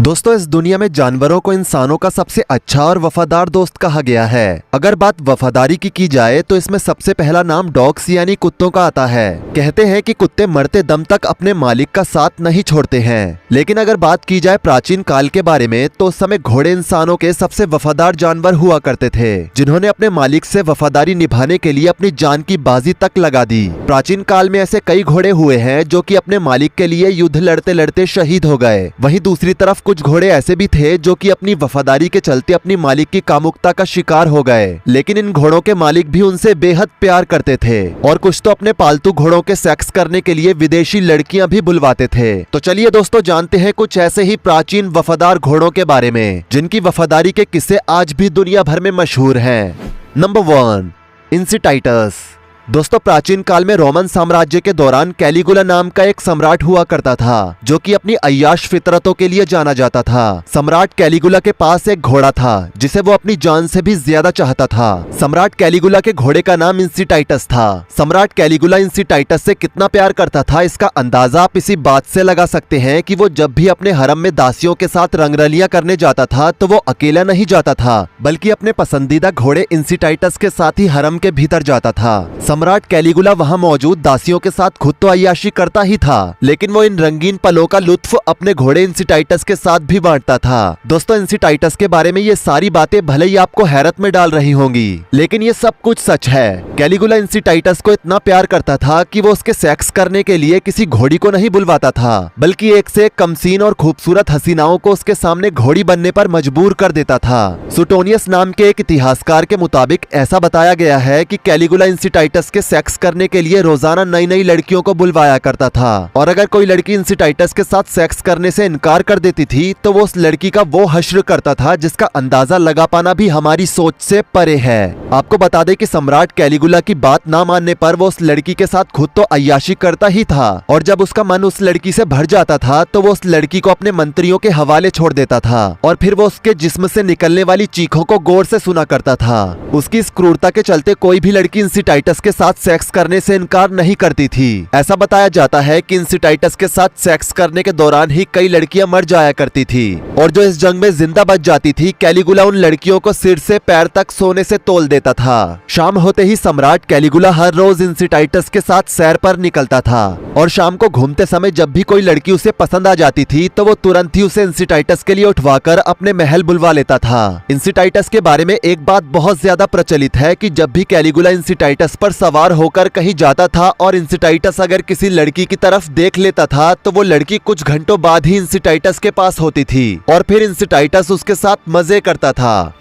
दोस्तों, इस दुनिया में जानवरों को इंसानों का सबसे अच्छा और वफादार दोस्त कहा गया है। अगर बात वफादारी की जाए तो इसमें सबसे पहला नाम डॉग्स यानी कुत्तों का आता है। कहते हैं कि कुत्ते मरते दम तक अपने मालिक का साथ नहीं छोड़ते हैं। लेकिन अगर बात की जाए प्राचीन काल के बारे में तो उस समय घोड़े इंसानों के सबसे वफादार जानवर हुआ करते थे, जिन्होंने अपने मालिक से वफादारी निभाने के लिए अपनी जान की बाजी तक लगा दी। प्राचीन काल में ऐसे कई घोड़े हुए हैं जो कि अपने मालिक के लिए युद्ध लड़ते लड़ते शहीद हो गए। वहीं दूसरी तरफ कुछ घोड़े ऐसे भी थे जो कि अपनी वफादारी के चलते अपनी मालिक की कामुकता का शिकार हो गए, लेकिन इन घोड़ों के मालिक भी उनसे बेहद प्यार करते थे और कुछ तो अपने पालतू घोड़ों के सेक्स करने के लिए विदेशी लड़कियां भी बुलवाते थे। तो चलिए दोस्तों, जानते हैं कुछ ऐसे ही प्राचीन वफादार घोड़ों के बारे में जिनकी वफादारी के किस्से आज भी दुनिया भर में मशहूर हैं। नंबर 1, इंसिटाइटस। दोस्तों, प्राचीन काल में रोमन साम्राज्य के दौरान कैलिगुला नाम का एक सम्राट हुआ करता था जो कि अपनी अय्याश फितरतों के लिए जाना जाता था। सम्राट कैलिगुला के पास एक घोड़ा था जिसे वो अपनी जान से भी ज्यादा चाहता था। सम्राट कैलिगुला के घोड़े का नाम इंसिटाइटस था। सम्राट कैलिगुला इंसिटाइटस से कितना प्यार करता था इसका अंदाजा आप इसी बात से लगा सकते हैं कि वो जब भी अपने हरम में दासियों के साथ रंगरलियां करने जाता था तो वो अकेला नहीं जाता था, बल्कि अपने पसंदीदा घोड़े इंसिटाइटस के साथ ही हरम के भीतर जाता था। सम्राट कैलिगुला वहां मौजूद दासियों के साथ खुद तो अय्याशी करता ही था, लेकिन वो इन रंगीन पलों का लुत्फ अपने घोड़े इंसिटाइटस के साथ भी बांटता था। दोस्तों, इंसिटाइटस के बारे में ये सारी बातें भले ही आपको हैरत में डाल रही होंगी, लेकिन ये सब कुछ सच है। कैलिगुला इंसिटाइटस को इतना प्यार करता था कि वो उसके सेक्स करने के लिए किसी घोड़ी को नहीं बुलवाता था, बल्कि एक से एक कमसीन और खूबसूरत हसीनाओं को उसके सामने घोड़ी बनने पर मजबूर कर देता था। सुटोनियस नाम के एक इतिहासकार के मुताबिक ऐसा बताया गया है कि कैलिगुला इंसिटाइटस के सेक्स करने के लिए रोजाना नई नई लड़कियों को बुलवाया करता था, और अगर कोई लड़की इंसिटाइटस के साथ सेक्स करने से इनकार कर देती थी तो वो उस लड़की का वो हश्र करता था जिसका अंदाजा लगा पाना भी हमारी सोच से परे है। आपको बता दें कि सम्राट कैलिगुला की बात ना मानने पर वो उस लड़की के साथ खुद तो अय्याशी करता ही था, और जब उसका मन उस लड़की से भर जाता था तो वो उस लड़की को अपने मंत्रियों के हवाले छोड़ देता था, और फिर वो उसके जिस्म से निकलने वाली चीखों को गौर से सुना करता था। उसकी इस क्रूरता के चलते कोई भी लड़की इंसिटाइटस के साथ सेक्स करने से इनकार नहीं करती थी। ऐसा बताया जाता है कि इंसिटाइटस के साथ सेक्स करने के दौरान ही कई लड़कियां मर जाया करती थी, और जो इस जंग में जिंदा बच जाती थी कैलिगुला उन लड़कियों को सिर से पैर तक सोने से तोल देता था। शाम होते ही सम्राट कैलिगुला हर रोज इंसिटाइटस के साथ सैर पर निकलता था, और शाम को घूमते समय जब भी कोई लड़की उसे पसंद आ जाती थी तो वो तुरंत ही उसे इंसिटाइटस के लिए उठवाकर अपने महल बुलवा लेता था। इंसिटाइटस के बारे में एक बात बहुत ज्यादा प्रचलित है कि जब भी कैलिगुला इंसिटाइटस पर सवार होकर कहीं जाता था और इंसिटाइटस अगर किसी लड़की की तरफ देख लेता था तो वो लड़की कुछ घंटों बाद ही इंसिटाइटस के पास होती थी, और फिर इंसिटाइटस उसके साथ मजे करता था।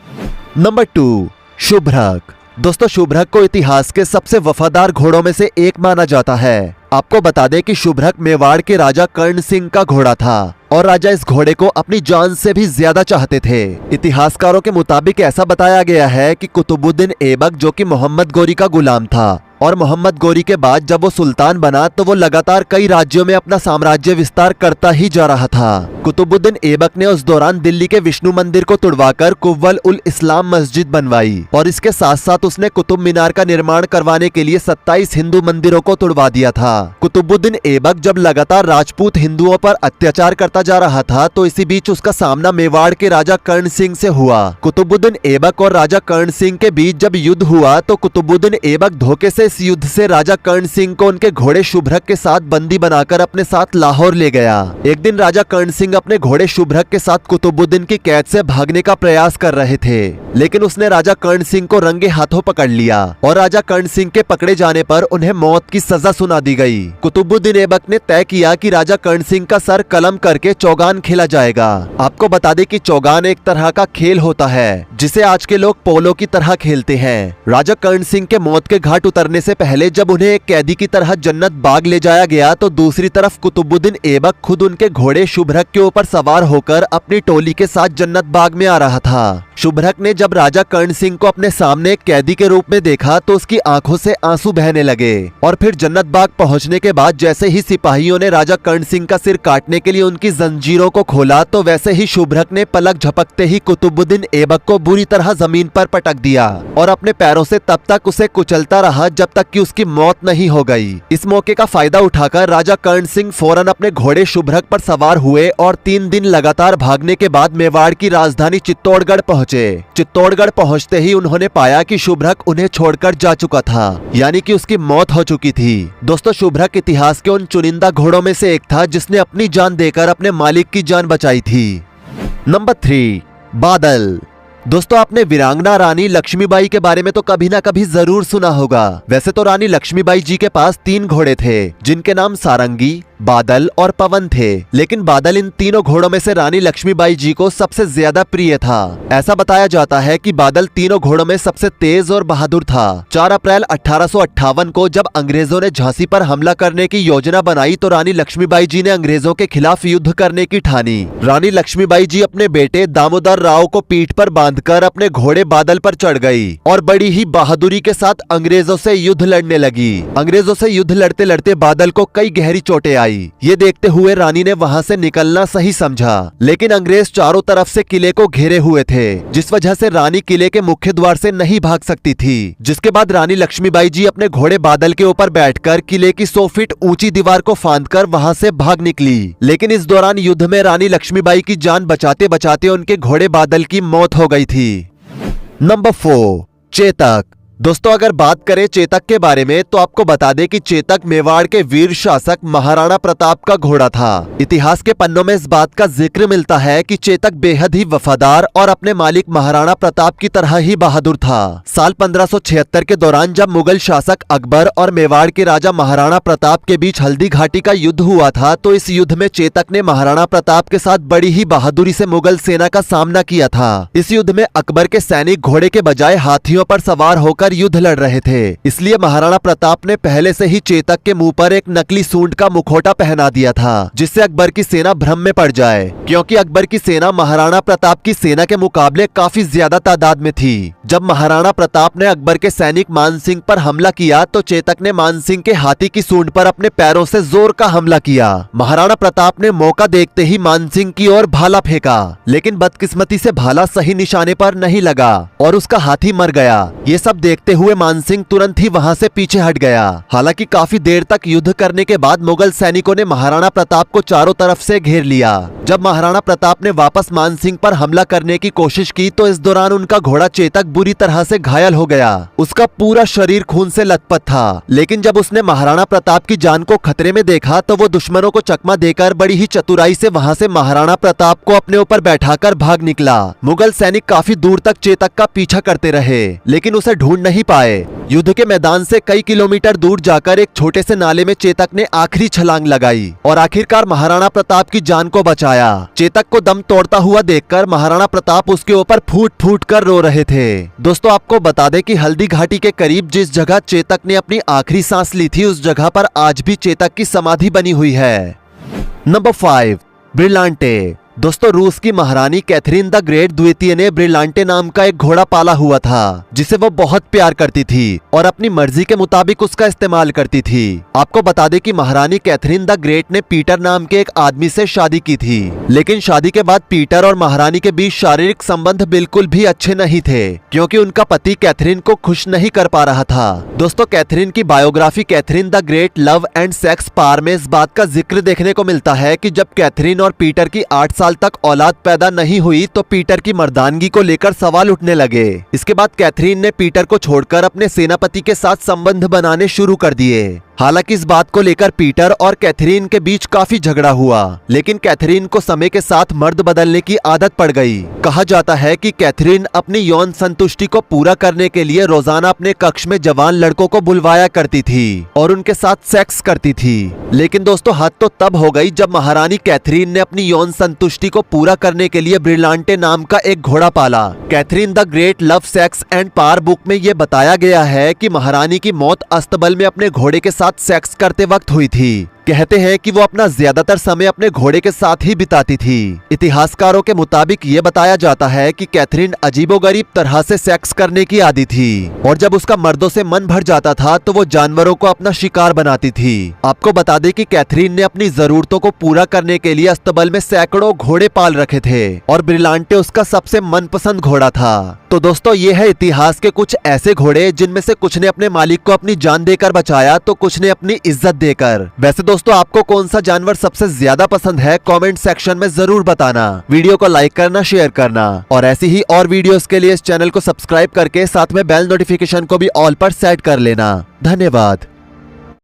नंबर 2, शुभ्रक। दोस्तों, शुभ्रक को इतिहास के सबसे वफादार घोड़ों में से एक माना जाता है। आपको बता दें कि शुभ्रक मेवाड़ के राजा कर्ण सिंह का घोड़ा था, और राजा इस घोड़े को अपनी जान से भी ज्यादा चाहते थे। इतिहासकारों के मुताबिक ऐसा बताया गया है कि कुतुबुद्दीन ऐबक, जो कि मोहम्मद गोरी का गुलाम था, और मोहम्मद गोरी के बाद जब वो सुल्तान बना तो वो लगातार कई राज्यों में अपना साम्राज्य विस्तार करता ही जा रहा था। कुतुबुद्दीन ऐबक ने उस दौरान दिल्ली के विष्णु मंदिर को तुड़वाकर कुव्वल उल इस्लाम मस्जिद बनवाई, और इसके साथ साथ उसने कुतुब मीनार का निर्माण करवाने के लिए 27 हिंदू मंदिरों को तुड़वा दिया था। कुतुबुद्दीन ऐबक जब लगातार राजपूत हिंदुओं पर अत्याचार करता जा रहा था तो इसी बीच उसका सामना मेवाड़ के राजा कर्ण सिंह से हुआ। कुतुबुद्दीन ऐबक और राजा कर्ण सिंह के बीच जब युद्ध हुआ तो कुतुबुद्दीन ऐबक धोखे से इस युद्ध से राजा कर्ण सिंह को उनके घोड़े शुभ्रक के साथ बंदी बनाकर अपने साथ लाहौर ले गया। एक दिन राजा कर्ण सिंह अपने घोड़े शुभ्रक के साथ कुतुबुद्दीन की कैद से भागने का प्रयास कर रहे थे, लेकिन उसने राजा कर्ण सिंह को रंगे हाथों पकड़ लिया, और राजा कर्ण सिंह के पकड़े जाने पर उन्हें मौत की सजा सुना दी गई। कुतुबुद्दीन ऐबक ने तय किया कि राजा कर्ण सिंह का सर कलम करके चौगान खेला जाएगा। आपको बता दें कि चौगान एक तरह का खेल होता है जिसे आज के लोग पोलो की तरह खेलते हैं। राजा कर्ण सिंह के मौत के घाट उतरने से पहले जब उन्हें एक कैदी की तरह जन्नत बाग ले जाया गया तो दूसरी तरफ कुतुबुद्दीन ऐबक खुद उनके घोड़े शुभ्रक के ऊपर सवार होकर अपनी टोली के साथ जन्नत बाग में आ रहा था। शुभ्रक ने जब राजा कर्ण सिंह को अपने सामने एक कैदी के रूप में देखा तो उसकी आंखों से आंसू बहने लगे, और फिर जन्नत बाग पहुंचने के बाद जैसे ही सिपाहियों ने राजा कर्ण सिंह का सिर काटने के लिए उनकी जंजीरों को खोला तो वैसे ही शुभ्रक ने पलक झपकते ही कुतुबुद्दीन ऐबक को बुरी तरह जमीन पर पटक दिया और अपने पैरों से तब तक उसे कुचलता रहा जब तक कि उसकी मौत नहीं हो गई। इस मौके का फायदा उठाकर राजा कर्ण सिंह फौरन अपने घोड़े शुभ्रक पर सवार हुए और 3 दिन लगातार भागने के बाद मेवाड़ की राजधानी चित्तौड़गढ़ पहुंचे। चित्तौड़गढ़ पहुंचते ही उन्होंने पाया कि शुभ्रक उन्हें छोड़कर जा चुका था, यानी कि उसकी मौत हो चुकी थी। दोस्तों, शुभ्रक इतिहास के उन चुनिंदा घोड़ों में से एक था जिसने अपनी जान देकर अपने मालिक की जान बचाई थी। नंबर 3, बादल। दोस्तों, आपने वीरांगना रानी लक्ष्मीबाई के बारे में तो कभी ना कभी जरूर सुना होगा। वैसे तो रानी लक्ष्मीबाई जी के पास 3 घोड़े थे जिनके नाम सारंगी, बादल और पवन थे, लेकिन बादल इन तीनों घोड़ों में से रानी लक्ष्मीबाई जी को सबसे ज्यादा प्रिय था। ऐसा बताया जाता है कि बादल तीनों घोड़ों में सबसे तेज और बहादुर था। 4 अप्रैल 1858 को जब अंग्रेजों ने झांसी पर हमला करने की योजना बनाई तो रानी लक्ष्मीबाई जी ने अंग्रेजों के खिलाफ युद्ध करने की ठानी। रानी लक्ष्मीबाई जी अपने बेटे दामोदर राव को पीठ पर बांधकर अपने घोड़े बादल पर चढ़ गई और बड़ी ही बहादुरी के साथ अंग्रेजों से युद्ध लड़ने लगी। अंग्रेजों से युद्ध लड़ते लड़ते बादल को कई गहरी चोटें आई। ये देखते हुए रानी ने वहां से निकलना सही समझा, लेकिन अंग्रेज चारों तरफ से किले को घेरे हुए थे, जिस वजह से रानी किले के मुख्य द्वार से नहीं भाग सकती थी। जिसके बाद रानी लक्ष्मीबाई जी अपने घोड़े बादल के ऊपर बैठकर किले की 100 फीट ऊंची दीवार को फांदकर वहां से भाग निकली। लेकिन इस दौरान युद्ध में रानी लक्ष्मीबाई की जान बचाते बचाते उनके घोड़े बादल की मौत हो गई थी। नंबर 4, चेतक। दोस्तों, अगर बात करें चेतक के बारे में तो आपको बता दें कि चेतक मेवाड़ के वीर शासक महाराणा प्रताप का घोड़ा था। इतिहास के पन्नों में इस बात का जिक्र मिलता है कि चेतक बेहद ही वफादार और अपने मालिक महाराणा प्रताप की तरह ही बहादुर था। साल 1576 के दौरान जब मुगल शासक अकबर और मेवाड़ के राजा महाराणा प्रताप के बीच हल्दी घाटी का युद्ध हुआ था, तो इस युद्ध में चेतक ने महाराणा प्रताप के साथ बड़ी ही बहादुरी से मुगल सेना का सामना किया था। इस युद्ध में अकबर के सैनिक घोड़े के बजाय हाथियों पर सवार होकर युद्ध लड़ रहे थे, इसलिए महाराणा प्रताप ने पहले से ही चेतक के मुंह पर एक नकली सूंड का मुखौटा पहना दिया था, जिससे अकबर की सेना भ्रम में पड़ जाए, क्योंकि अकबर की सेना महाराणा प्रताप की सेना के मुकाबले काफी ज्यादा तादाद में थी। जब महाराणा प्रताप ने अकबर के सैनिक मान सिंह पर हमला किया तो चेतक ने मान सिंह के हाथी की सूंड पर अपने पैरों से जोर का हमला किया। महाराणा प्रताप ने मौका देखते ही मान सिंह की ओर भाला फेंका, लेकिन बदकिस्मती से भाला सही निशाने पर नहीं लगा और उसका हाथी मर गया। ये सब देखते हुए मानसिंह तुरंत ही वहां से पीछे हट गया। हालांकि काफी देर तक युद्ध करने के बाद मुगल सैनिकों ने महाराणा प्रताप को चारों तरफ से घेर लिया। जब महाराणा प्रताप ने वापस मानसिंह पर हमला करने की कोशिश की तो इस दौरान उनका घोड़ा चेतक बुरी तरह से घायल हो गया। उसका पूरा शरीर खून से लथपथ था, लेकिन जब उसने महाराणा प्रताप की जान को खतरे में देखा तो वो दुश्मनों को चकमा देकर बड़ी ही चतुराई से वहां से महाराणा प्रताप को अपने ऊपर बैठाकर भाग निकला। मुगल सैनिक काफी दूर तक चेतक का पीछा करते रहे, लेकिन उसे ढूंढ नहीं पाए। युद्ध के मैदान से कई किलोमीटर दूर जाकर एक छोटे से नाले में चेतक ने आखिरी छलांग लगाई और आखिरकार महाराणा प्रताप की जान को बचाया। चेतक को दम तोड़ता हुआ देखकर महाराणा प्रताप उसके ऊपर फूट फूट कर रो रहे थे। दोस्तों, आपको बता दें कि हल्दी घाटी के करीब जिस जगह चेतक ने अपनी आखिरी सांस ली थी उस जगह पर आज भी चेतक की समाधि बनी हुई है। नंबर 5, ब्रिलांटे। दोस्तों, रूस की महारानी कैथरीन द ग्रेट द्वितीय ने ब्रिलांटे नाम का एक घोड़ा पाला हुआ था, जिसे वो बहुत प्यार करती थी और अपनी मर्जी के मुताबिक उसका इस्तेमाल करती थी। आपको बता दें कि महारानी कैथरीन द ग्रेट ने पीटर नाम के एक आदमी से शादी की थी, लेकिन शादी के बाद पीटर और महारानी के बीच शारीरिक संबंध बिल्कुल भी अच्छे नहीं थे, क्योंकि उनका पति कैथरीन को खुश नहीं कर पा रहा था। दोस्तों, कैथरीन की biography Catherine the great love and sex पार में इस बात का जिक्र देखने को मिलता है कि जब कैथरीन और पीटर की 8 साल तक औलाद पैदा नहीं हुई तो पीटर की मर्दानगी को लेकर सवाल उठने लगे। इसके बाद कैथरीन ने पीटर को छोड़कर अपने सेनापति के साथ संबंध बनाने शुरू कर दिए। हालांकि इस बात को लेकर पीटर और कैथरीन के बीच काफी झगड़ा हुआ, लेकिन कैथरीन को समय के साथ मर्द बदलने की आदत पड़ गई। कहा जाता है कि कैथरीन अपनी यौन संतुष्टि को पूरा करने के लिए रोजाना अपने कक्ष में जवान लड़कों को बुलवाया करती थी और उनके साथ सेक्स करती थी। लेकिन दोस्तों, हद तो तब हो गई जब महारानी कैथरीन ने अपनी यौन संतुष्टि को पूरा करने के लिए ब्रिलांटे नाम का एक घोड़ा पाला। Catherine the great love sex and power book में यह बताया गया है कि महारानी की मौत अस्तबल में अपने घोड़े के साथ सेक्स करते वक्त हुई थी। कहते हैं कि वो अपना ज्यादातर समय अपने घोड़े के साथ ही बिताती थी। इतिहासकारों के मुताबिक ये बताया जाता है कि कैथरीन अजीबोगरीब तरह से सेक्स करने की आदी थी और जब उसका मर्दों से मन भर जाता था तो वो जानवरों को अपना शिकार बनाती थी। आपको बता दें कि कैथरीन ने अपनी जरूरतों को पूरा करने के लिए अस्तबल में सैकड़ों घोड़े पाल रखे थे और ब्रिलांटे उसका सबसे मनपसंद घोड़ा था। तो दोस्तों ये है इतिहास के कुछ ऐसे घोड़े जिनमें से कुछ ने अपने मालिक को अपनी जान देकर बचाया तो कुछ ने अपनी इज्जत देकर। वैसे दोस्तों आपको कौन सा जानवर सबसे ज्यादा पसंद है कमेंट सेक्शन में जरूर बताना। वीडियो को लाइक करना, शेयर करना और ऐसी ही और वीडियोस के लिए इस चैनल को सब्सक्राइब करके साथ में बेल नोटिफिकेशन को भी ऑल पर सेट कर लेना। धन्यवाद।